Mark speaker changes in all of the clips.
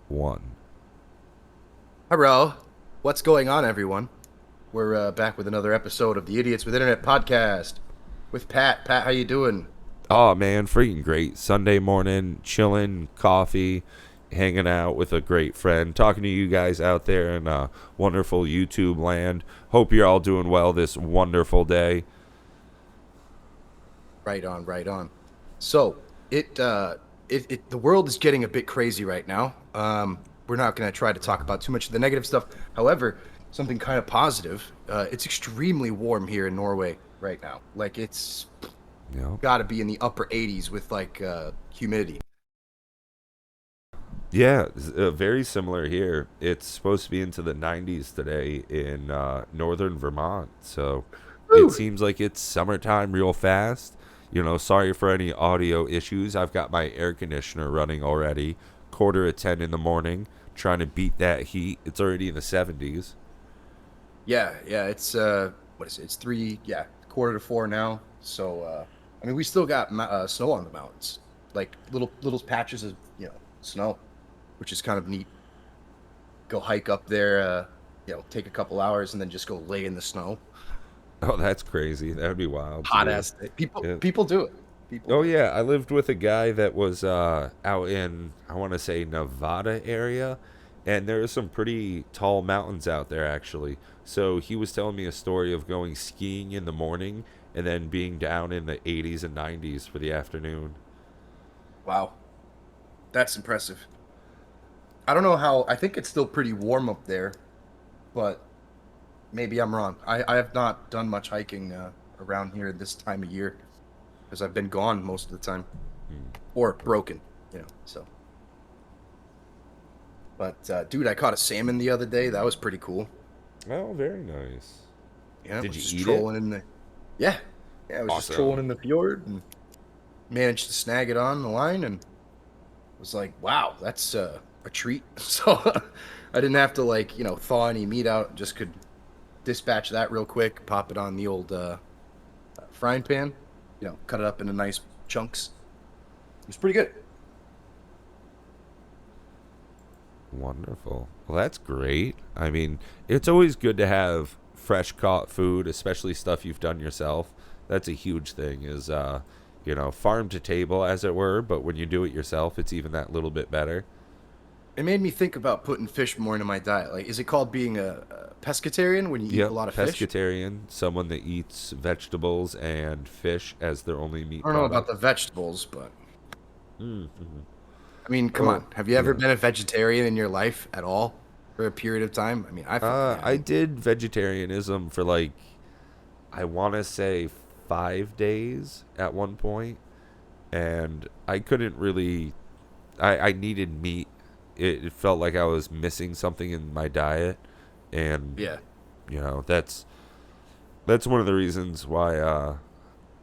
Speaker 1: One.
Speaker 2: Hello. What's going on, everyone? We're back with another episode of the Idiots with Internet podcast with Pat. Pat, how you doing?
Speaker 1: Oh man, freaking great. Sunday morning, chilling, coffee, hanging out with a great friend, talking to you guys out there in wonderful YouTube land. Hope you're all doing well this wonderful day.
Speaker 2: Right on, right on. So the world is getting a bit crazy right now. We're not going to try to talk about too much of the negative stuff. However, something kind of positive. It's extremely warm here in Norway right now. Like it's
Speaker 1: You know?
Speaker 2: got to be in the upper 80s with humidity.
Speaker 1: Yeah, very similar here. It's supposed to be into the 90s today in northern Vermont. So it
Speaker 2: Woo!
Speaker 1: seems like it's summertime real fast. Sorry for any audio issues. I've got my air conditioner running already. Quarter of 10 in the morning, trying to beat that heat. It's already in the 70s.
Speaker 2: Yeah. It's what is it? It's three. Yeah, quarter to four now. So I mean, we still got snow on the mountains, like little patches of snow, which is kind of neat. Go hike up there, take a couple hours and then just go lay in the snow.
Speaker 1: Oh, that's crazy. That would be wild to
Speaker 2: Hot
Speaker 1: do.
Speaker 2: ass day. People
Speaker 1: Yeah.
Speaker 2: people do it. People
Speaker 1: Oh
Speaker 2: do it.
Speaker 1: yeah, I lived with a guy that was out in I want to say Nevada area, and there are some pretty tall mountains out there actually. So he was telling me a story of going skiing in the morning and then being down in the 80s and 90s for the afternoon.
Speaker 2: Wow, that's impressive. I don't know how. I think it's still pretty warm up there, but maybe I'm wrong. I have not done much hiking around here this time of year because I've been gone most of the time or broken, So, but dude, I caught a salmon the other day. That was pretty cool.
Speaker 1: Oh, very nice.
Speaker 2: Yeah, I
Speaker 1: Did
Speaker 2: was
Speaker 1: you
Speaker 2: just
Speaker 1: eat it?
Speaker 2: trolling in the. Yeah, yeah, I was just trolling
Speaker 1: Awesome.
Speaker 2: in the fjord and managed to snag it on the line and was like, wow, that's a treat. So I didn't have to thaw any meat out. Just could dispatch that real quick, pop it on the old frying pan, cut it up into nice chunks. It was pretty good.
Speaker 1: Wonderful. Well, that's great. I mean, it's always good to have fresh caught food, especially stuff you've done yourself. That's a huge thing is farm to table as it were, but when you do it yourself, it's even that little bit better.
Speaker 2: It made me think about putting fish more into my diet. Like, is it called being a pescatarian when you eat a
Speaker 1: Yep,
Speaker 2: lot of fish?
Speaker 1: pescatarian, someone that eats vegetables and fish as their only meat
Speaker 2: I don't know about
Speaker 1: product.
Speaker 2: the vegetables, but
Speaker 1: Mm-hmm.
Speaker 2: I mean, come
Speaker 1: Oh,
Speaker 2: on. Have you ever
Speaker 1: yeah.
Speaker 2: been a vegetarian in your life at all for a period of time? I mean, I fucking
Speaker 1: I
Speaker 2: haven't.
Speaker 1: did vegetarianism for like I want to say 5 days at one point, and I couldn't really. I needed meat. It felt like I was missing something in my diet, and
Speaker 2: Yeah.
Speaker 1: that's one of the reasons why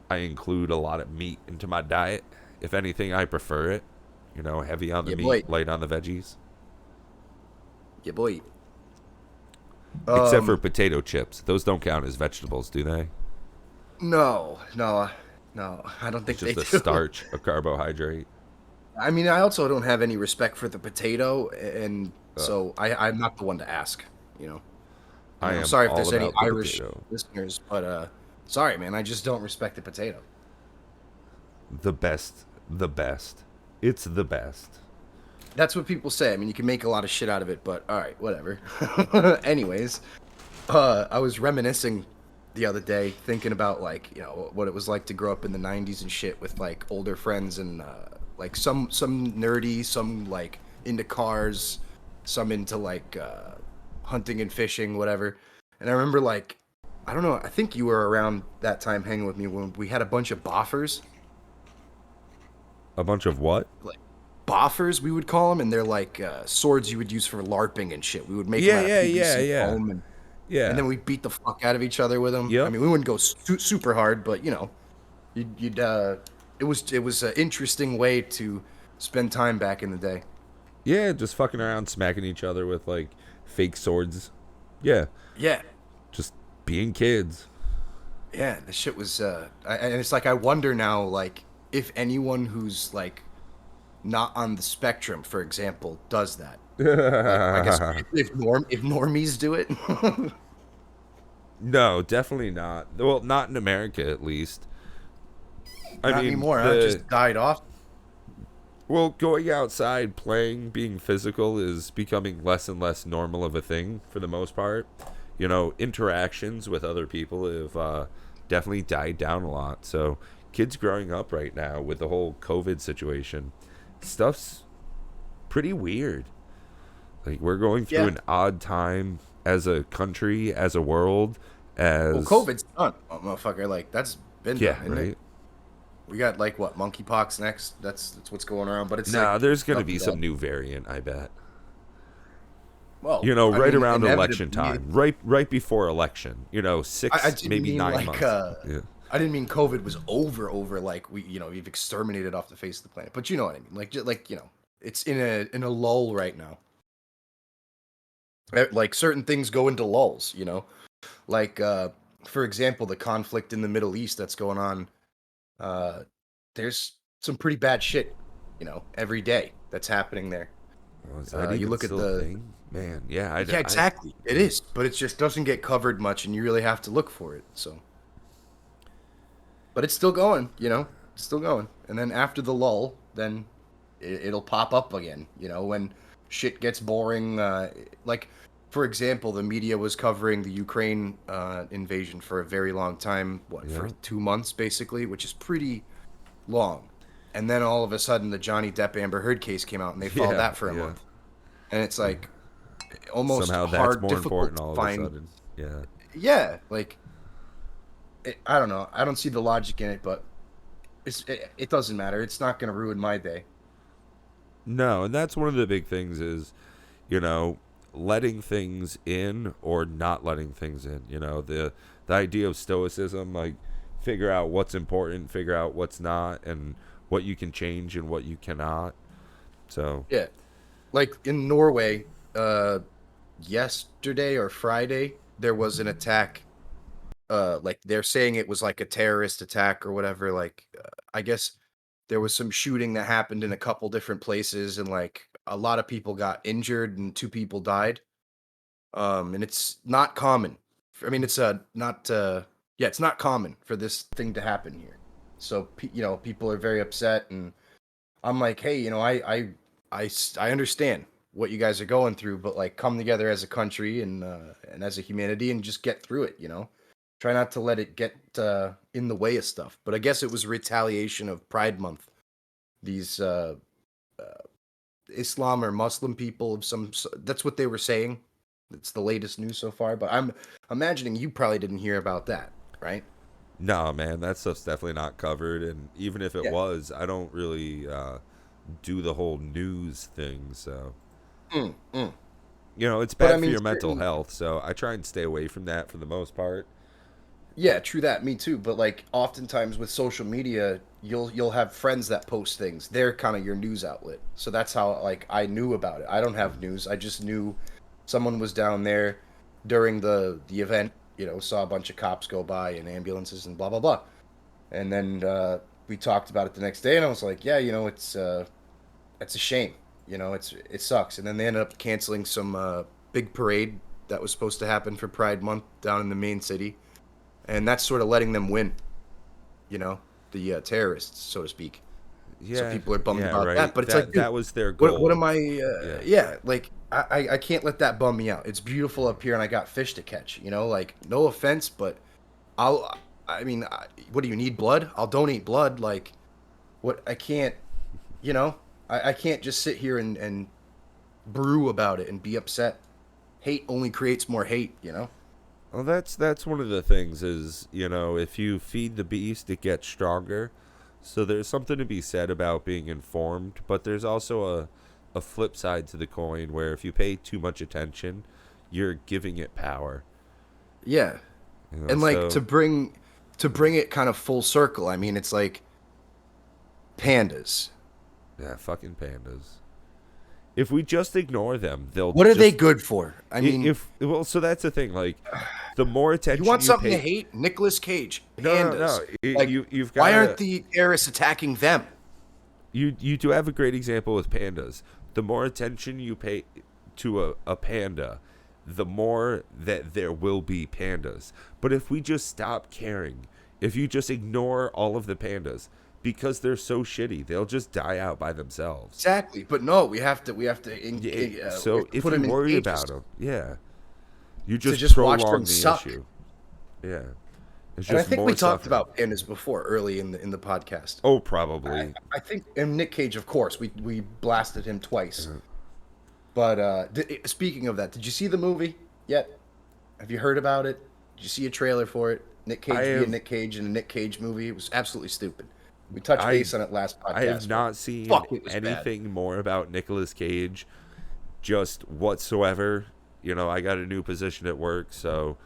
Speaker 1: I include a lot of meat into my diet. If anything, I prefer it. Heavy on the
Speaker 2: Yeah,
Speaker 1: meat,
Speaker 2: boy.
Speaker 1: light on the veggies.
Speaker 2: Yeah, boy.
Speaker 1: Except for
Speaker 2: Um,
Speaker 1: potato chips. Those don't count as vegetables, do they?
Speaker 2: no. I don't
Speaker 1: It's
Speaker 2: think they
Speaker 1: just a
Speaker 2: do.
Speaker 1: starch, a carbohydrate.
Speaker 2: I mean, I also don't have any respect for the potato, and
Speaker 1: Uh,
Speaker 2: so I'm not the one to ask. You know,
Speaker 1: I
Speaker 2: I'm
Speaker 1: am
Speaker 2: sorry if
Speaker 1: all
Speaker 2: there's any
Speaker 1: about the
Speaker 2: Irish
Speaker 1: potato.
Speaker 2: listeners, but sorry, man, I just don't respect the potato.
Speaker 1: The best. The best. It's the best.
Speaker 2: That's what people say. I mean, you can make a lot of shit out of it, but all right, whatever. Anyways, I was reminiscing the other day, thinking about what it was like to grow up in the '90s and shit with like older friends and like some nerdy, some like into cars, some into hunting and fishing, whatever. And I remember I don't know, I think you were around that time hanging with me when we had a bunch of boffers,
Speaker 1: A bunch of what?
Speaker 2: like boffers we would call them, and they're like swords you would use for larping and shit. We would make them
Speaker 1: Yeah,
Speaker 2: out of
Speaker 1: yeah, yeah,
Speaker 2: PVC
Speaker 1: yeah.
Speaker 2: foam and
Speaker 1: Yeah.
Speaker 2: then we beat the fuck out of each other with them. I
Speaker 1: Yep.
Speaker 2: mean, we wouldn't go super hard, but you'd it was an interesting way to spend time back in the day.
Speaker 1: Yeah, just fucking around, smacking each other with like fake swords. Yeah,
Speaker 2: Yeah,
Speaker 1: just being kids.
Speaker 2: yeah, the shit was and it's like I wonder now if anyone who's not on the spectrum, for example, does that. Like, I guess if normies do it.
Speaker 1: No, definitely not. Well, not in America, at least. I
Speaker 2: Not
Speaker 1: mean,
Speaker 2: anymore, huh? It
Speaker 1: the
Speaker 2: just died off.
Speaker 1: well, going outside, playing, being physical is becoming less and less normal of a thing for the most part. You know, interactions with other people have definitely died down a lot. So, kids growing up right now with the whole COVID situation, stuff's pretty weird. Like, we're going through
Speaker 2: Yeah.
Speaker 1: an odd time as a country, as a world,
Speaker 2: Well,
Speaker 1: as.
Speaker 2: COVID's done, motherfucker. Like that's been
Speaker 1: Yeah,
Speaker 2: done, isn't it?
Speaker 1: right?
Speaker 2: We got like what monkeypox next. That's what's going around. But it's
Speaker 1: Nah,
Speaker 2: like
Speaker 1: there's going to
Speaker 2: nothing
Speaker 1: be
Speaker 2: bad.
Speaker 1: some new variant, I bet.
Speaker 2: Well,
Speaker 1: You know,
Speaker 2: I
Speaker 1: right
Speaker 2: mean,
Speaker 1: around election
Speaker 2: inevitably,
Speaker 1: time, right before election. You know,
Speaker 2: I
Speaker 1: six
Speaker 2: didn't
Speaker 1: maybe
Speaker 2: mean
Speaker 1: 9 months. Yeah.
Speaker 2: I didn't mean COVID was over like we've exterminated off the face of the planet. But you know what I mean? Like it's in a lull right now. Like certain things go into lulls, like for example, the conflict in the Middle East that's going on. Uh, there's some pretty bad shit, every day that's happening there.
Speaker 1: Oh, is that
Speaker 2: You
Speaker 1: even
Speaker 2: look at
Speaker 1: still a
Speaker 2: the
Speaker 1: thing? Man, yeah,
Speaker 2: Yeah, exactly. It is, but it just doesn't get covered much, and you really have to look for it. So, but it's still going, it's still going. And then after the lull, then it'll pop up again, when shit gets boring. Like, for example, the media was covering the Ukraine invasion for a very long time, for
Speaker 1: yeah.
Speaker 2: 2 months basically, which is pretty long. And then all of a sudden, the Johnny Depp Amber Heard case came out, and they followed
Speaker 1: Yeah,
Speaker 2: that for a
Speaker 1: yeah.
Speaker 2: month. And it's like almost
Speaker 1: Somehow that's more
Speaker 2: difficult
Speaker 1: important
Speaker 2: to
Speaker 1: all of a
Speaker 2: find.
Speaker 1: sudden. Yeah.
Speaker 2: Yeah, like I don't know. I don't see the logic in it, but it doesn't matter. It's not going to ruin my day.
Speaker 1: No, and that's one of the big things is, you know, letting things in or not letting things in. You know, the idea of stoicism, like figure out what's important, figure out what's not, and what you can change and what you cannot. So
Speaker 2: Yeah, like in Norway, yesterday or Friday, there was an attack. Like they're saying it was like a terrorist attack or whatever. Like, I guess there was some shooting that happened in a couple different places, and like a lot of people got injured and two people died. And it's not common. I mean, it's not yeah, it's not common for this thing to happen here. So people are very upset, and I'm like, hey, I understand what you guys are going through, but like come together as a country and as a humanity and just get through it. Try not to let it get in the way of stuff. But I guess it was a retaliation of Pride Month. These uh, Islam or Muslim people of that's what they were saying. It's the latest news so far, but I'm imagining you probably didn't hear about that, right?
Speaker 1: no, man, that stuff's definitely not covered. And even if it
Speaker 2: Yeah.
Speaker 1: was, I don't really do the whole news thing. So
Speaker 2: Mm, mm.
Speaker 1: you know, it's
Speaker 2: But I
Speaker 1: bad for
Speaker 2: mean,
Speaker 1: your mental
Speaker 2: certain
Speaker 1: health. So I try and stay away from that for the most part.
Speaker 2: Yeah, true that. Me too. But like oftentimes with social media, you'll have friends that post things. They're kind of your news outlet. So that's how like I knew about it. I don't have news. I just knew someone was down there during the event. Saw a bunch of cops go by and ambulances and blah blah blah. And then we talked about it the next day, and I was like, yeah, it's a shame. It sucks. And then they ended up canceling some big parade that was supposed to happen for Pride Month down in the main city, and that's sort of letting them win. You know, the terrorists, so to speak. So
Speaker 1: Yeah,
Speaker 2: people are bummed
Speaker 1: yeah,
Speaker 2: about that.
Speaker 1: right.
Speaker 2: But it's like,
Speaker 1: That
Speaker 2: dude,
Speaker 1: that was their
Speaker 2: what
Speaker 1: goal.
Speaker 2: am I?
Speaker 1: Yeah.
Speaker 2: Yeah, like I can't let that bum me out. It's beautiful up here, and I got fish to catch. Like no offense, but I'll. I mean, what do you need? Blood? I'll donate blood. Like what? I can't. You know, I can't just sit here and brew about it and be upset. Hate only creates more hate.
Speaker 1: Well, that's one of the things is, you know, if you feed the beast, it gets stronger. So there's something to be said about being informed, but there's also a flip side to the coin where if you pay too much attention, you're giving it power.
Speaker 2: Yeah,
Speaker 1: You know,
Speaker 2: and like to
Speaker 1: so
Speaker 2: bring it kind of full circle. I mean, it's like pandas.
Speaker 1: yeah, fucking pandas. If we just ignore them, they'll
Speaker 2: What are they
Speaker 1: just
Speaker 2: good for? I mean,
Speaker 1: if well, so that's the thing. Like, the more
Speaker 2: you
Speaker 1: attention
Speaker 2: want
Speaker 1: you
Speaker 2: something to
Speaker 1: pay,
Speaker 2: hate? Nicolas Cage,
Speaker 1: no, no,
Speaker 2: pandas.
Speaker 1: no,
Speaker 2: Like,
Speaker 1: you've got
Speaker 2: why aren't
Speaker 1: to
Speaker 2: the terrorists attacking them?
Speaker 1: you do have a great example with pandas. The more attention you pay to a panda, the more that there will be pandas. But if we just stop caring, if you just ignore all of the pandas because they're so shitty, they'll just die out by themselves.
Speaker 2: Exactly, but no,
Speaker 1: Yeah,
Speaker 2: we
Speaker 1: so
Speaker 2: have to
Speaker 1: if
Speaker 2: put
Speaker 1: you
Speaker 2: them in
Speaker 1: worry
Speaker 2: cages
Speaker 1: about them, yeah, you
Speaker 2: to
Speaker 1: just
Speaker 2: just watch them
Speaker 1: prolong the
Speaker 2: suck.
Speaker 1: issue. Yeah, it's
Speaker 2: And I
Speaker 1: just
Speaker 2: think we
Speaker 1: more
Speaker 2: talked
Speaker 1: suffering.
Speaker 2: about pandas before early in the podcast.
Speaker 1: Oh,
Speaker 2: I,
Speaker 1: probably.
Speaker 2: I think, and Nick Cage, of course, we blasted him twice. But speaking of that, did you see the movie yet? Have you heard about it? Did you see a trailer for it? Nick
Speaker 1: I
Speaker 2: Cage being
Speaker 1: have
Speaker 2: Nick Cage in a Nick Cage movie. It was absolutely stupid. We touched
Speaker 1: I
Speaker 2: base on it last
Speaker 1: I have
Speaker 2: podcast, but
Speaker 1: not seen
Speaker 2: fuck, it was bad.
Speaker 1: anything more about Nicolas Cage, just whatsoever. You know, I got a new position at work, so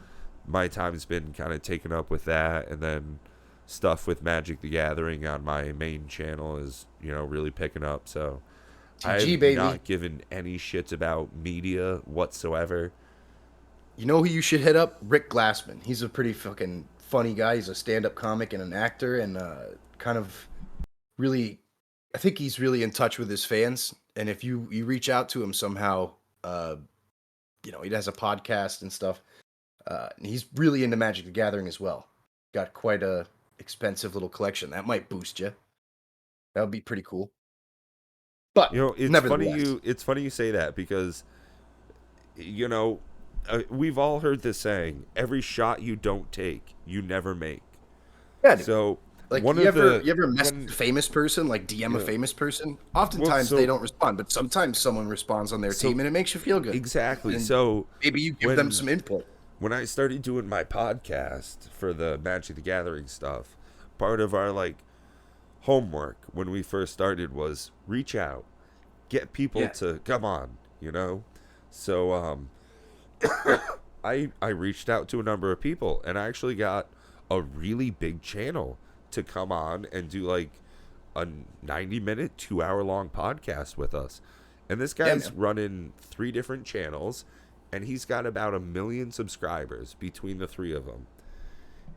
Speaker 1: my time's been kind of taken up with that, and then stuff with Magic the Gathering on my main channel is, really picking up. So
Speaker 2: TG
Speaker 1: I've
Speaker 2: baby.
Speaker 1: not given any shits about media whatsoever.
Speaker 2: You know who you should hit up? Rick Glassman. He's a pretty fucking funny guy. He's a stand-up comic and an actor, and kind of really, I think he's really in touch with his fans. And if you reach out to him somehow, he has a podcast and stuff. And he's really into Magic the Gathering as well. Got quite a expensive little collection. That might boost you. That would be pretty cool. But nevertheless,
Speaker 1: It's funny you say that because you know we've all heard this saying: every shot you don't take, you never make.
Speaker 2: yeah, dude.
Speaker 1: So
Speaker 2: Like
Speaker 1: one
Speaker 2: you
Speaker 1: of
Speaker 2: ever
Speaker 1: the
Speaker 2: you ever mess
Speaker 1: when
Speaker 2: with a famous person, like DM a
Speaker 1: yeah,
Speaker 2: famous person?
Speaker 1: well,
Speaker 2: Oftentimes they
Speaker 1: so
Speaker 2: don't respond, but sometimes someone responds on their
Speaker 1: so
Speaker 2: team and it makes you feel good.
Speaker 1: exactly.
Speaker 2: And
Speaker 1: So
Speaker 2: maybe you give them
Speaker 1: when
Speaker 2: some input.
Speaker 1: when I started doing my podcast for the Magic the Gathering stuff, part of our homework when we first started was reach out, get people
Speaker 2: Yeah.
Speaker 1: to come on. So I reached out to a number of people and I actually got a really big channel to come on and do a 90-minute, 2-hour long podcast with us. And this
Speaker 2: Yeah,
Speaker 1: guy's
Speaker 2: man.
Speaker 1: running 3 different channels and he's got about 1 million subscribers between the 3 of them.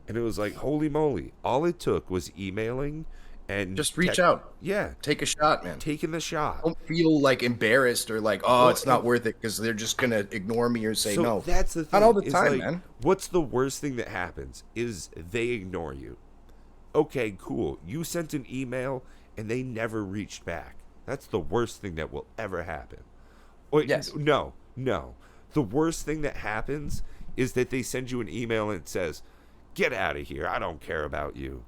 Speaker 1: And it was like, holy moly, all it took was emailing and
Speaker 2: Just reach out.
Speaker 1: yeah,
Speaker 2: Take a shot, man.
Speaker 1: taking the shot.
Speaker 2: Don't feel like embarrassed or like, oh,
Speaker 1: Well,
Speaker 2: it's not worth it because they're just gonna ignore me or say
Speaker 1: so
Speaker 2: no.
Speaker 1: that's the thing.
Speaker 2: Not all the
Speaker 1: is
Speaker 2: time, man.
Speaker 1: What's the worst thing that happens is they ignore you. Okay, cool. You sent an email and they never reached back. That's the worst thing that will ever happen. Or,
Speaker 2: Yes.
Speaker 1: no. The worst thing that happens is that they send you an email and it says, "Get out of here. I don't care about you."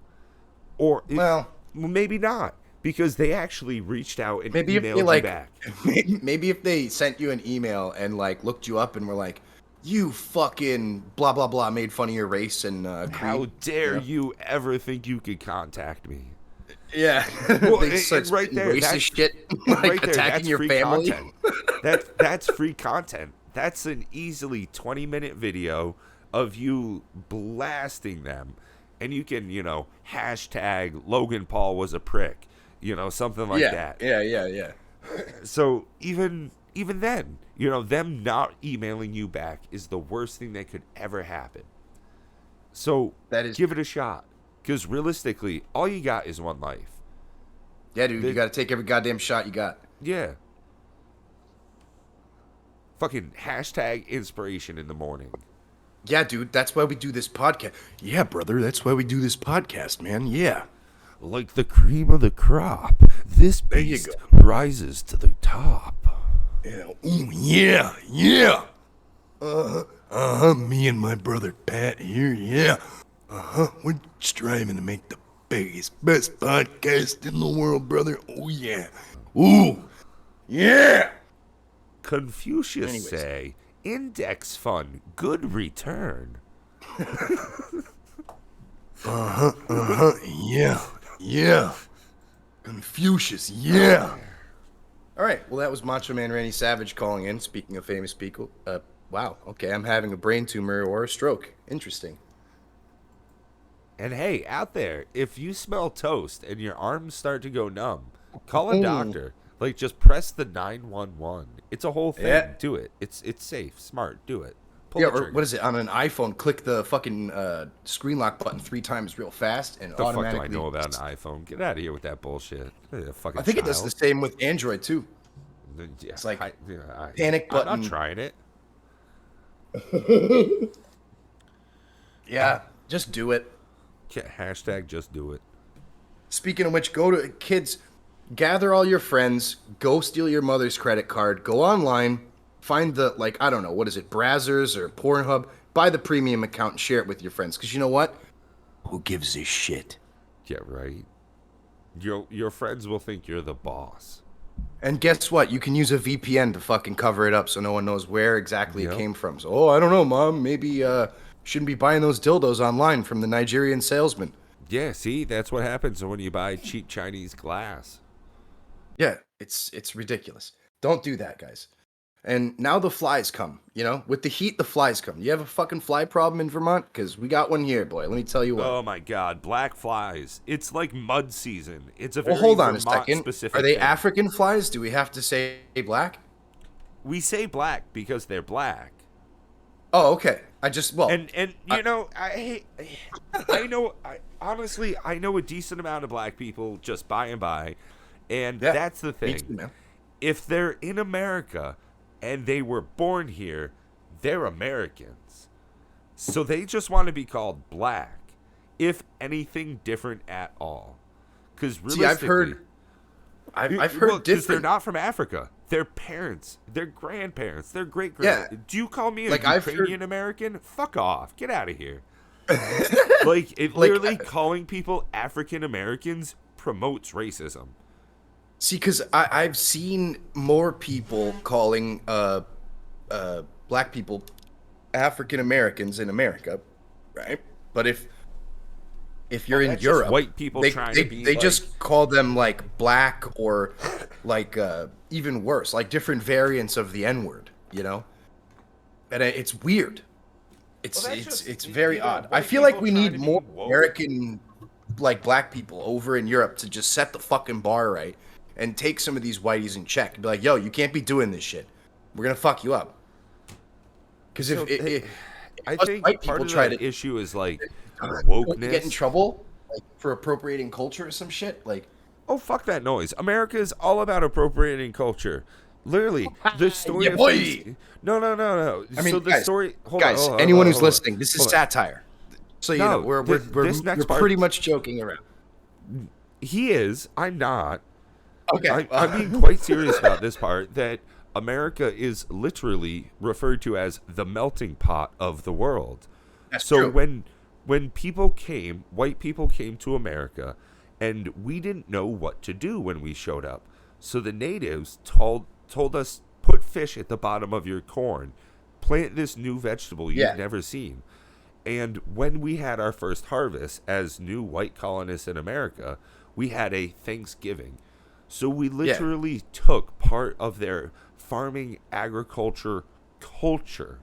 Speaker 1: Or
Speaker 2: Well,
Speaker 1: maybe not, because they actually reached out and
Speaker 2: maybe if
Speaker 1: emailed
Speaker 2: they
Speaker 1: you
Speaker 2: like,
Speaker 1: back.
Speaker 2: maybe if they sent you an email and like looked you up and were like, you fucking blah blah blah, made fun of your race and
Speaker 1: How
Speaker 2: creed.
Speaker 1: dare
Speaker 2: You know?
Speaker 1: you ever think you could contact me?
Speaker 2: Yeah,
Speaker 1: Well,
Speaker 2: they start
Speaker 1: and right
Speaker 2: spitting
Speaker 1: there,
Speaker 2: racist shit, like
Speaker 1: right there,
Speaker 2: attacking
Speaker 1: that's
Speaker 2: your
Speaker 1: free
Speaker 2: family.
Speaker 1: content. That's free content. That's an easily 20-minute video of you blasting them, and you can hashtag Logan Paul was a prick, something like that.
Speaker 2: Yeah.
Speaker 1: So even then, them not emailing you back is the worst thing that could ever happen. So
Speaker 2: That is,
Speaker 1: give it a shot, because realistically, all you got is one life.
Speaker 2: yeah, dude. You got to take every goddamn shot you got.
Speaker 1: Yeah. Fucking hashtag inspiration in the morning.
Speaker 2: Yeah, dude. That's why we do this podcast. Yeah, brother. That's why we do this podcast, man. Yeah.
Speaker 1: Like the cream of the crop, this
Speaker 2: There you
Speaker 1: beast
Speaker 2: go.
Speaker 1: rises to the top.
Speaker 2: Yeah. Ooh, yeah. Me and my brother Pat here. Yeah. We're striving to make the biggest, best podcast in the world, brother. Oh yeah. Ooh. Yeah.
Speaker 1: Confucius
Speaker 2: Anyways.
Speaker 1: say, index fund, good return.
Speaker 2: Yeah. Confucius. Yeah. All right. Well, that was Macho Man Randy Savage calling in. Speaking of famous people. Wow. Okay. I'm having a brain tumor or a stroke. Interesting.
Speaker 1: And hey, out there, if you smell toast and your arms start to go numb, call a doctor. Just press the 911. It's a whole thing.
Speaker 2: Yeah.
Speaker 1: Do it. It's safe, smart. Do it. Pull
Speaker 2: Yeah,
Speaker 1: the
Speaker 2: or what
Speaker 1: trigger.
Speaker 2: is it on an iPhone? Click the fucking screen lock button 3 times real fast, and
Speaker 1: The fuck do I know
Speaker 2: automatically.
Speaker 1: about an iPhone? Get out of here with that bullshit. You're a
Speaker 2: I
Speaker 1: fucking
Speaker 2: think it does the
Speaker 1: child.
Speaker 2: same with Android too.
Speaker 1: Yeah,
Speaker 2: It's like
Speaker 1: yeah,
Speaker 2: panic
Speaker 1: I'm not
Speaker 2: button.
Speaker 1: trying it.
Speaker 2: Yeah, just do it.
Speaker 1: Yeah, hashtag just do it.
Speaker 2: Speaking of which, go to kids, gather all your friends, go steal your mother's credit card, go online, find the like I don't know what is it, Brazzers or Pornhub, buy the premium account and share it with your friends. Because you know what? Who gives a shit?
Speaker 1: Yeah, right. Your friends will think you're the boss.
Speaker 2: And guess what? You can use a VPN to fucking cover it up so no one knows where exactly it
Speaker 1: Yep.
Speaker 2: came from. So, oh, I don't know, mom. Maybe shouldn't be buying those dildos online from the Nigerian salesman.
Speaker 1: Yeah, see, that's what happens when you buy cheap Chinese glass.
Speaker 2: Yeah, it's ridiculous. Don't do that, guys. And now the flies come. You know, with the heat, the flies come. You have a fucking fly problem in Vermont? Because we got one here, boy. Let me tell you what.
Speaker 1: Oh my god, black flies. It's like mud season. It's a
Speaker 2: Well,
Speaker 1: very
Speaker 2: hold on a
Speaker 1: Vermont
Speaker 2: second.
Speaker 1: specific
Speaker 2: Are they
Speaker 1: thing.
Speaker 2: African flies? Do we have to say black?
Speaker 1: We say black because they're black.
Speaker 2: Oh, okay. I just well,
Speaker 1: And you know, I know honestly I know a decent amount of black people just by and by, and
Speaker 2: yeah,
Speaker 1: that's the
Speaker 2: me
Speaker 1: thing.
Speaker 2: too, man.
Speaker 1: If they're in America and they were born here, they're Americans. So they just want to be called black, if anything different at all. Because
Speaker 2: See, I've heard
Speaker 1: because they're
Speaker 2: different.
Speaker 1: not from Africa. Their parents, their grandparents, their great grand.
Speaker 2: Yeah,
Speaker 1: Do you call me a
Speaker 2: like I've heard.
Speaker 1: Ukrainian American? Fuck off. Get out of here. Like it
Speaker 2: Like,
Speaker 1: literally calling people African Americans promotes racism.
Speaker 2: See, because I've seen more people calling black people African Americans in America, right? But if you're in
Speaker 1: That's just
Speaker 2: Europe,
Speaker 1: white people
Speaker 2: they
Speaker 1: trying
Speaker 2: they,
Speaker 1: to be
Speaker 2: they
Speaker 1: like,
Speaker 2: just call them like black or like even worse, like different variants of the N word, you know? And it's weird. It's
Speaker 1: Well, that's
Speaker 2: it's
Speaker 1: just,
Speaker 2: it's very
Speaker 1: you know,
Speaker 2: odd. I
Speaker 1: white
Speaker 2: feel like
Speaker 1: people
Speaker 2: we
Speaker 1: trying
Speaker 2: need
Speaker 1: to be
Speaker 2: more
Speaker 1: woke.
Speaker 2: American like black people over in Europe to just set the fucking bar right and take some of these whiteys in check. Be like, yo, you can't be doing this shit. We're gonna fuck you up. Because
Speaker 1: So,
Speaker 2: if
Speaker 1: I
Speaker 2: us
Speaker 1: think
Speaker 2: white
Speaker 1: part
Speaker 2: people
Speaker 1: of
Speaker 2: try
Speaker 1: the
Speaker 2: to
Speaker 1: issue is like
Speaker 2: get in
Speaker 1: wokeness.
Speaker 2: trouble like for appropriating culture or some shit, like
Speaker 1: Oh, fuck that noise. America is all about appropriating culture. Literally, the story
Speaker 2: yeah,
Speaker 1: of
Speaker 2: boy.
Speaker 1: things. No, no, no, no.
Speaker 2: I mean,
Speaker 1: So the
Speaker 2: guys,
Speaker 1: story. Hold on,
Speaker 2: guys,
Speaker 1: hold on,
Speaker 2: anyone who's
Speaker 1: hold on.
Speaker 2: listening, this is
Speaker 1: Hold on.
Speaker 2: satire. So you know,
Speaker 1: No, this
Speaker 2: we're
Speaker 1: next part.
Speaker 2: pretty much joking around.
Speaker 1: He is. I'm not.
Speaker 2: Okay.
Speaker 1: I'm being quite serious about this part. That America is literally referred to as the melting pot of the world.
Speaker 2: That's
Speaker 1: So
Speaker 2: true.
Speaker 1: when people came, white people came to America, and we didn't know what to do when we showed up. So the natives told us, put fish at the bottom of your corn, plant this new vegetable you've
Speaker 2: Yeah.
Speaker 1: never seen. And when we had our first harvest as new white colonists in America, we had a Thanksgiving. So we literally took part of their farming agriculture culture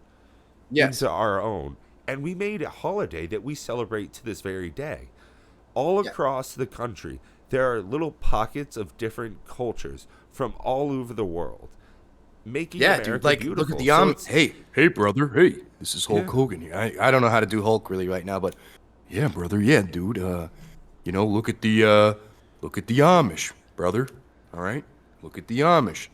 Speaker 2: Yes.
Speaker 1: into our own. And we made a holiday that we celebrate to this very day. All
Speaker 2: Yeah.
Speaker 1: across the country, there are little pockets of different cultures from all over the world, making
Speaker 2: Yeah,
Speaker 1: America
Speaker 2: dude. Like,
Speaker 1: beautiful.
Speaker 2: look at the
Speaker 1: So
Speaker 2: Amish.
Speaker 1: it's-
Speaker 2: Hey, brother. Hey, this is Hulk
Speaker 1: Yeah.
Speaker 2: Hogan here. I don't know how to do Hulk really right now, but yeah, brother. Yeah, dude. You know, look at the Amish, brother. All right, look at the Amish.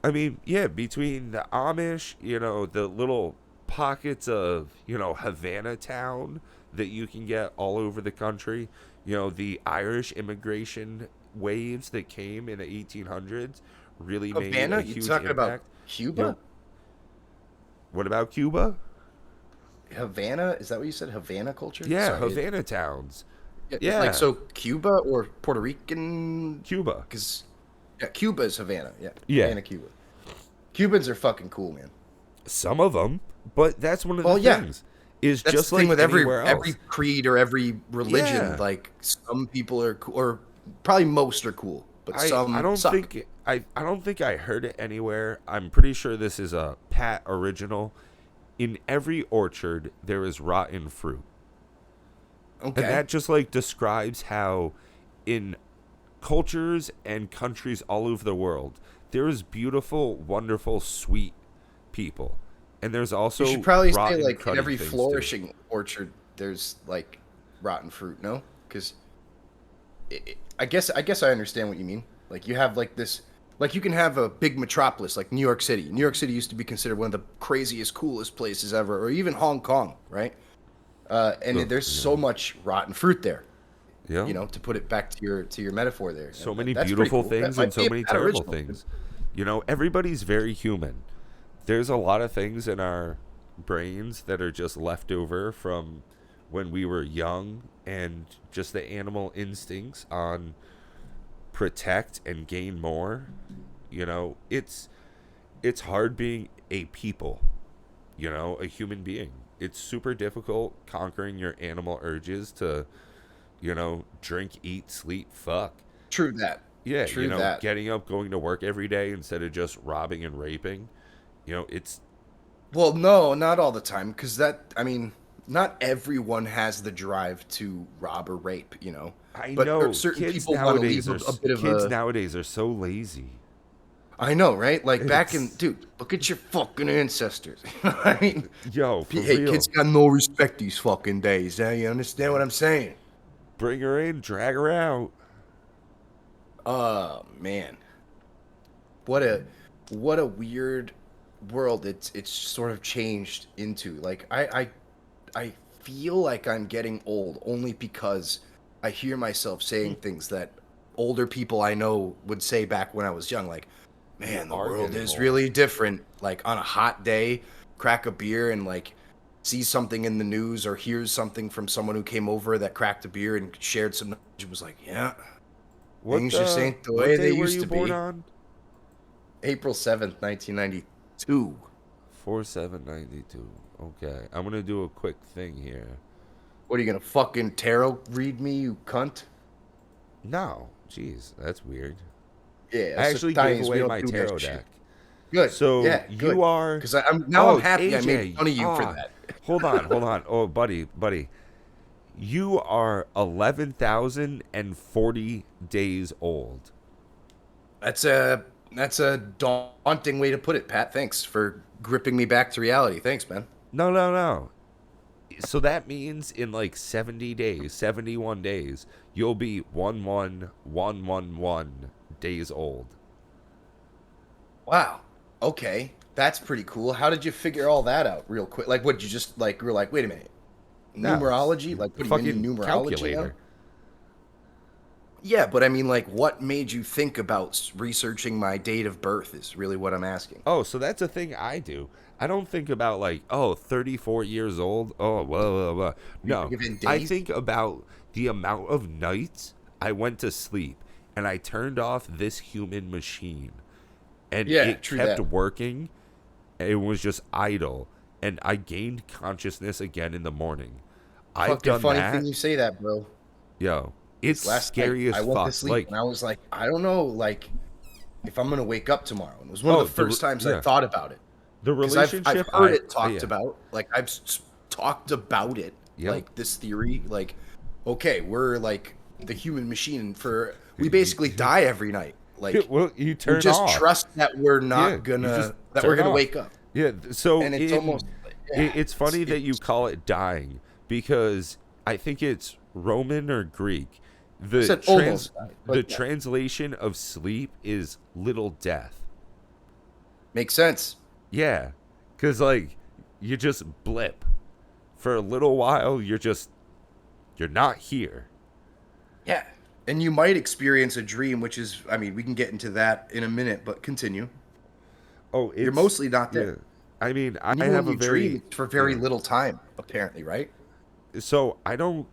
Speaker 1: I mean, yeah, between the Amish, you know, the little pockets of, you know, Havana town that you can get all over the country, you know, the Irish immigration waves that came in the 1800s really made
Speaker 2: Havana?
Speaker 1: a
Speaker 2: You
Speaker 1: huge
Speaker 2: talking
Speaker 1: impact.
Speaker 2: about Cuba?
Speaker 1: You know, what about Cuba?
Speaker 2: Havana? Is that what you said? Havana culture?
Speaker 1: Yeah,
Speaker 2: Sorry.
Speaker 1: Havana towns.
Speaker 2: Yeah,
Speaker 1: Yeah,
Speaker 2: like so Cuba or Puerto Rican?
Speaker 1: Cuba.
Speaker 2: Because yeah, Cuba is Havana. Yeah,
Speaker 1: Yeah.
Speaker 2: Havana, Cuba. Cubans are fucking cool, man.
Speaker 1: Some of them, but that's one of the
Speaker 2: Well, yeah.
Speaker 1: things. Is
Speaker 2: That's
Speaker 1: just
Speaker 2: the thing
Speaker 1: like
Speaker 2: with
Speaker 1: anywhere
Speaker 2: every
Speaker 1: else.
Speaker 2: creed or every religion.
Speaker 1: Yeah.
Speaker 2: Like some people are cool, or probably most are cool, but
Speaker 1: I
Speaker 2: some
Speaker 1: don't
Speaker 2: suck.
Speaker 1: think I don't think I heard it anywhere. I'm pretty sure this is a Pat original. In every orchard there is rotten fruit.
Speaker 2: Okay.
Speaker 1: And that just like describes how in cultures and countries all over the world there is beautiful, wonderful, sweet people. And there's
Speaker 2: You should
Speaker 1: also
Speaker 2: probably say
Speaker 1: rotten
Speaker 2: like in
Speaker 1: cutting
Speaker 2: every
Speaker 1: things too.
Speaker 2: flourishing orchard there's like rotten fruit, no? Because I guess I understand what you mean. Like you have like this, like you can have a big metropolis like New York City. New York City used to be considered one of the craziest, coolest places ever, or even Hong Kong, right? And
Speaker 1: Ugh,
Speaker 2: there's
Speaker 1: yeah.
Speaker 2: so much rotten fruit there.
Speaker 1: Yeah.
Speaker 2: To put it back to your metaphor there,
Speaker 1: So
Speaker 2: and
Speaker 1: many
Speaker 2: that's pretty
Speaker 1: beautiful
Speaker 2: cool. That
Speaker 1: things and
Speaker 2: might
Speaker 1: so
Speaker 2: be
Speaker 1: many
Speaker 2: that
Speaker 1: terrible
Speaker 2: original.
Speaker 1: things. Everybody's very human. There's a lot of things in our brains that are just left over from when we were young, and just the animal instincts on protect and gain more. It's hard being a people, a human being. It's super difficult conquering your animal urges to, drink, eat, sleep, fuck.
Speaker 2: True that.
Speaker 1: Yeah,
Speaker 2: True that.
Speaker 1: getting up, going to work every day instead of just robbing and raping. It's
Speaker 2: Well, no, not all the time, because I mean, not everyone has the drive to rob or rape,
Speaker 1: I
Speaker 2: but
Speaker 1: know
Speaker 2: certain people want to leave a bit of
Speaker 1: kids
Speaker 2: a.
Speaker 1: nowadays are so lazy.
Speaker 2: I know, right? Like back in,
Speaker 1: It's
Speaker 2: dude, look at your fucking ancestors. I mean,
Speaker 1: yo, for
Speaker 2: hey, kids
Speaker 1: real.
Speaker 2: got no respect these fucking days. You understand what I'm saying?
Speaker 1: Bring her in, drag her out.
Speaker 2: Oh man, what a what a weird world it's sort of changed into. Like I feel like I'm getting old only because I hear myself saying things that older people I know would say back when I was young. Like,
Speaker 1: You
Speaker 2: man, the
Speaker 1: are
Speaker 2: world
Speaker 1: getting
Speaker 2: is
Speaker 1: old.
Speaker 2: really different. Like on a hot day, crack a beer and like see something in the news or hears something from someone who came over that cracked a beer and shared some knowledge. It was like, yeah, things just ain't the
Speaker 1: What
Speaker 2: way they
Speaker 1: day were
Speaker 2: used
Speaker 1: you
Speaker 2: to
Speaker 1: born
Speaker 2: be.
Speaker 1: on?
Speaker 2: April 7th, 1992.
Speaker 1: 4792. Okay. I'm gonna do a quick thing here.
Speaker 2: What are you gonna fucking tarot read me, you cunt?
Speaker 1: No. Jeez, that's weird.
Speaker 2: Yeah,
Speaker 1: I
Speaker 2: so
Speaker 1: actually gave
Speaker 2: Chinese, we
Speaker 1: away
Speaker 2: don't
Speaker 1: my
Speaker 2: do that
Speaker 1: tarot
Speaker 2: shit.
Speaker 1: deck.
Speaker 2: Good.
Speaker 1: So
Speaker 2: Yeah, good.
Speaker 1: you are
Speaker 2: Because I'm
Speaker 1: Oh,
Speaker 2: happy I made
Speaker 1: AJ.
Speaker 2: fun of you for
Speaker 1: Ah,
Speaker 2: that.
Speaker 1: hold on. Oh, buddy. You are 11,040 days old.
Speaker 2: That's a daunting way to put it, Pat. Thanks for gripping me back to reality. Thanks, man.
Speaker 1: No. So that means in like 70 days, 71 days, you'll be 11111 days old.
Speaker 2: Wow. Okay. That's pretty cool. How did you figure all that out real quick? Like, what did you just like? You were like, wait a minute,
Speaker 1: No, it's
Speaker 2: numerology? Like, what are you into
Speaker 1: fucking
Speaker 2: numerology now?
Speaker 1: calculator.
Speaker 2: Yeah, but I mean, like, what made you think about researching my date of birth? Is really what I'm asking.
Speaker 1: Oh, so that's a thing I do. I don't think about like, oh, 34 years old. Oh, blah.
Speaker 2: You
Speaker 1: No,
Speaker 2: think of in
Speaker 1: I
Speaker 2: days?
Speaker 1: think about the amount of nights I went to sleep and I turned off this human machine and
Speaker 2: Yeah,
Speaker 1: it
Speaker 2: true
Speaker 1: kept
Speaker 2: that.
Speaker 1: working. It was just idle and I gained consciousness again in the morning. I've
Speaker 2: Fucking
Speaker 1: done
Speaker 2: funny thing
Speaker 1: that.
Speaker 2: you say that, bro.
Speaker 1: Yo, it's
Speaker 2: 'Cause last night
Speaker 1: scary as
Speaker 2: I went to
Speaker 1: fuck.
Speaker 2: sleep and
Speaker 1: Like,
Speaker 2: I was like, I don't know, like if I'm gonna wake up tomorrow. And it was one of the
Speaker 1: oh,
Speaker 2: first times I
Speaker 1: yeah.
Speaker 2: thought about it
Speaker 1: The
Speaker 2: because I've
Speaker 1: relationship
Speaker 2: heard it talked
Speaker 1: yeah.
Speaker 2: about. Like talked about it,
Speaker 1: Yep.
Speaker 2: like this theory. Like, okay, we're like the human machine for we basically die every night. Like
Speaker 1: Well, you
Speaker 2: we
Speaker 1: turn
Speaker 2: just
Speaker 1: off.
Speaker 2: trust that we're
Speaker 1: Yeah,
Speaker 2: not
Speaker 1: you just
Speaker 2: gonna that we're
Speaker 1: turn
Speaker 2: gonna
Speaker 1: off.
Speaker 2: wake up,
Speaker 1: Yeah, so
Speaker 2: and it's almost yeah,
Speaker 1: it's funny that you
Speaker 2: it's
Speaker 1: call it dying because I think it's Roman or Greek.
Speaker 2: I said almost died,
Speaker 1: The
Speaker 2: but yeah,
Speaker 1: translation of sleep is little death.
Speaker 2: makes sense.
Speaker 1: Yeah, cuz like you just blip for a little while, you're not here.
Speaker 2: Yeah. And you might experience a dream, which is, I mean, we can get into that in a minute, but continue.
Speaker 1: Oh,
Speaker 2: You're
Speaker 1: it's
Speaker 2: mostly not there.
Speaker 1: yeah. I mean, I
Speaker 2: And even when
Speaker 1: have a
Speaker 2: you dream,
Speaker 1: very
Speaker 2: it's for very
Speaker 1: yeah.
Speaker 2: little time, apparently, right?
Speaker 1: So I don't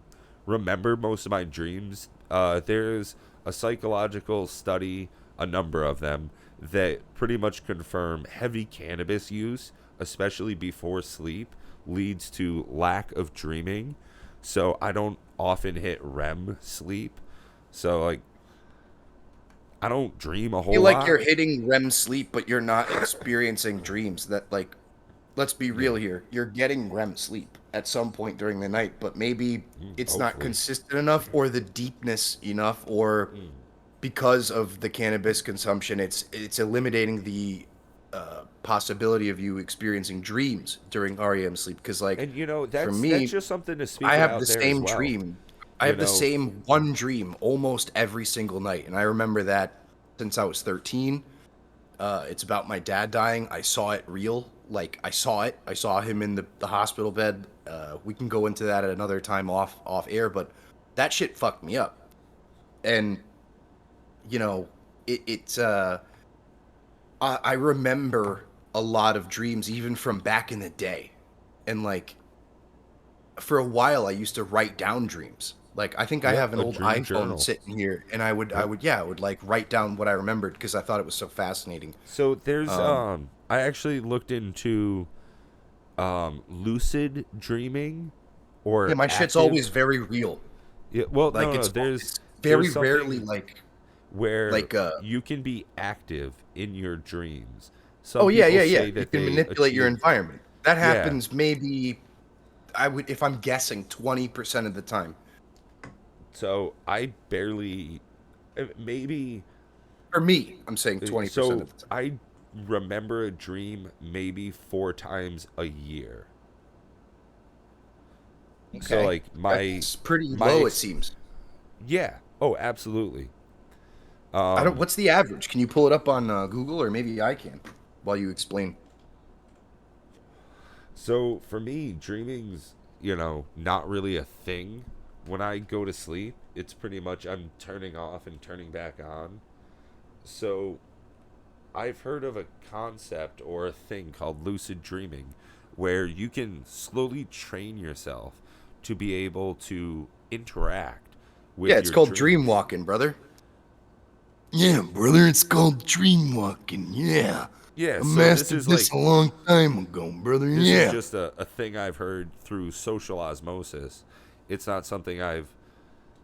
Speaker 1: remember most of my dreams. There's a psychological study, a number of them, that pretty much confirm heavy cannabis use, especially before sleep, leads to lack of dreaming. So I don't often hit REM sleep. So like I don't dream a
Speaker 2: I feel
Speaker 1: whole
Speaker 2: like
Speaker 1: lot.
Speaker 2: you're hitting REM sleep, but you're not experiencing dreams. That, like, let's be
Speaker 1: Yeah,
Speaker 2: real here. You're getting REM sleep at some point during the night, but maybe it's not
Speaker 1: hopefully.
Speaker 2: consistent enough or the deepness enough, or because of the cannabis consumption, it's eliminating the possibility of you experiencing dreams during REM sleep. Because like
Speaker 1: And you know,
Speaker 2: for
Speaker 1: that's
Speaker 2: me,
Speaker 1: just something to
Speaker 2: I
Speaker 1: speak
Speaker 2: have the
Speaker 1: about there as
Speaker 2: same
Speaker 1: well.
Speaker 2: dream. I
Speaker 1: You
Speaker 2: have the
Speaker 1: know,
Speaker 2: same one dream almost every single night, and I remember that since I was 13. It's about my dad dying. I saw it real. Like I saw it. I saw him in the hospital bed. We can go into that at another time off air, but that shit fucked me up. And you know, it's I remember a lot of dreams even from back in the day, and like for a while I used to write down dreams. Like I think I
Speaker 1: yep,
Speaker 2: have an
Speaker 1: a
Speaker 2: old
Speaker 1: dream
Speaker 2: iPhone
Speaker 1: journal.
Speaker 2: sitting here, and I
Speaker 1: Yep.
Speaker 2: would yeah I would like write down what I remembered because I thought it was so fascinating.
Speaker 1: So there's
Speaker 2: Um,
Speaker 1: I actually looked into lucid dreaming
Speaker 2: yeah,
Speaker 1: or
Speaker 2: my shit's always
Speaker 1: active.
Speaker 2: very real.
Speaker 1: Yeah, well,
Speaker 2: Like
Speaker 1: no,
Speaker 2: it's
Speaker 1: there's
Speaker 2: very rarely
Speaker 1: something
Speaker 2: like
Speaker 1: where
Speaker 2: like
Speaker 1: you can be active in your dreams.
Speaker 2: oh
Speaker 1: Some
Speaker 2: yeah
Speaker 1: people
Speaker 2: yeah yeah
Speaker 1: say
Speaker 2: you
Speaker 1: that
Speaker 2: can
Speaker 1: they
Speaker 2: manipulate your
Speaker 1: achieve.
Speaker 2: environment. That
Speaker 1: Yeah.
Speaker 2: happens maybe I would if I'm guessing 20% of the time.
Speaker 1: So I barely, maybe.
Speaker 2: For me, I'm saying 20%
Speaker 1: So
Speaker 2: of the time.
Speaker 1: I remember a dream maybe 4 times a year. So
Speaker 2: Okay.
Speaker 1: like
Speaker 2: That's pretty
Speaker 1: my
Speaker 2: low it
Speaker 1: ex-
Speaker 2: seems.
Speaker 1: yeah. Oh, absolutely.
Speaker 2: I don't
Speaker 1: Um,
Speaker 2: what's the average? Can you pull it up on Google or maybe I can while you explain?
Speaker 1: so for me, dreaming's, not really a thing. When I go to sleep, it's pretty much I'm turning off and turning back on. So I've heard of a concept or a thing called lucid dreaming where you can slowly train yourself to be able to interact
Speaker 2: Yeah,
Speaker 1: with
Speaker 2: it's
Speaker 1: your
Speaker 2: called dream
Speaker 1: dreams.
Speaker 2: walking, brother. Yeah, brother, it's called dream walking. Yeah.
Speaker 1: Yeah,
Speaker 2: I
Speaker 1: so this
Speaker 2: mastered
Speaker 1: is
Speaker 2: this
Speaker 1: like
Speaker 2: a long time ago, brother.
Speaker 1: this is
Speaker 2: Yeah.
Speaker 1: just a thing I've heard through social osmosis. It's not something I've,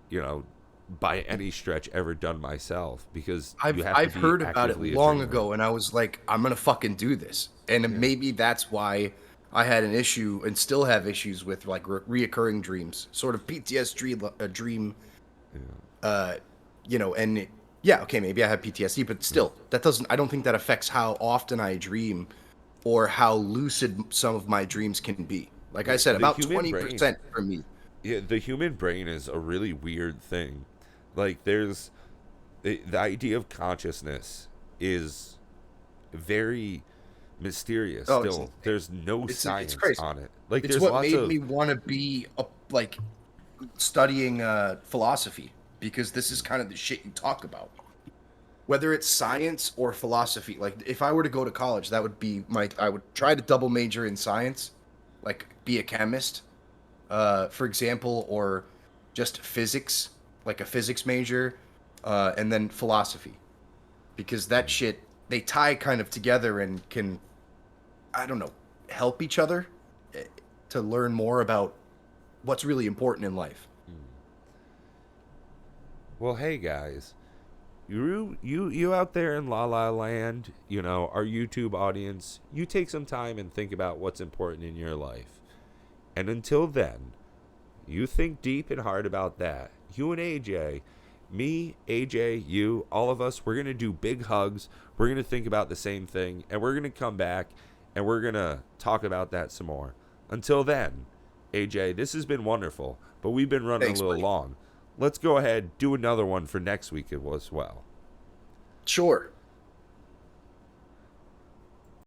Speaker 1: you know, by any stretch ever done myself because you have to
Speaker 2: I've
Speaker 1: be
Speaker 2: heard about it
Speaker 1: actively a
Speaker 2: long
Speaker 1: dreamer.
Speaker 2: ago, and I was like, I'm gonna fucking do this. And
Speaker 1: Yeah.
Speaker 2: maybe that's why I had an issue and still have issues with like reoccurring dreams, sort of PTSD dream.
Speaker 1: Yeah.
Speaker 2: Uh, and yeah, okay, maybe I have PTSD, but
Speaker 1: Yeah.
Speaker 2: still, that doesn't. I don't think that affects how often I dream or how lucid some of my dreams can be. Like I said,
Speaker 1: The
Speaker 2: about
Speaker 1: human brain
Speaker 2: 20% for me.
Speaker 1: Yeah, the human brain is a really weird thing. Like, there's the idea of consciousness is very mysterious
Speaker 2: Oh, it's
Speaker 1: still. There's no
Speaker 2: it's
Speaker 1: science
Speaker 2: crazy.
Speaker 1: on it. Like,
Speaker 2: It's
Speaker 1: there's
Speaker 2: what
Speaker 1: lots
Speaker 2: made
Speaker 1: of.
Speaker 2: me want to be like studying philosophy because this is kind of the shit you talk about. Whether it's science or philosophy, like if I were to go to college, that would be my. I would try to double major in science, like be a chemist, for example, or just physics, like a physics major, and then philosophy, because that shit they tie kind of together and can I don't know help each other eh, to learn more about what's really important in life.
Speaker 1: Well, hey guys, you out there in La La Land, our YouTube audience, you take some time and think about what's important in your life. And until then, you think deep and hard about that. You and AJ, me, AJ, you, all of us, we're going to do big hugs. We're going to think about the same thing. And we're going to come back and we're going to talk about that some more. Until then, AJ, this has been wonderful. But we've been running a
Speaker 2: Thanks,
Speaker 1: little
Speaker 2: buddy.
Speaker 1: long. Let's go ahead, do another one for next week as well.
Speaker 2: Sure.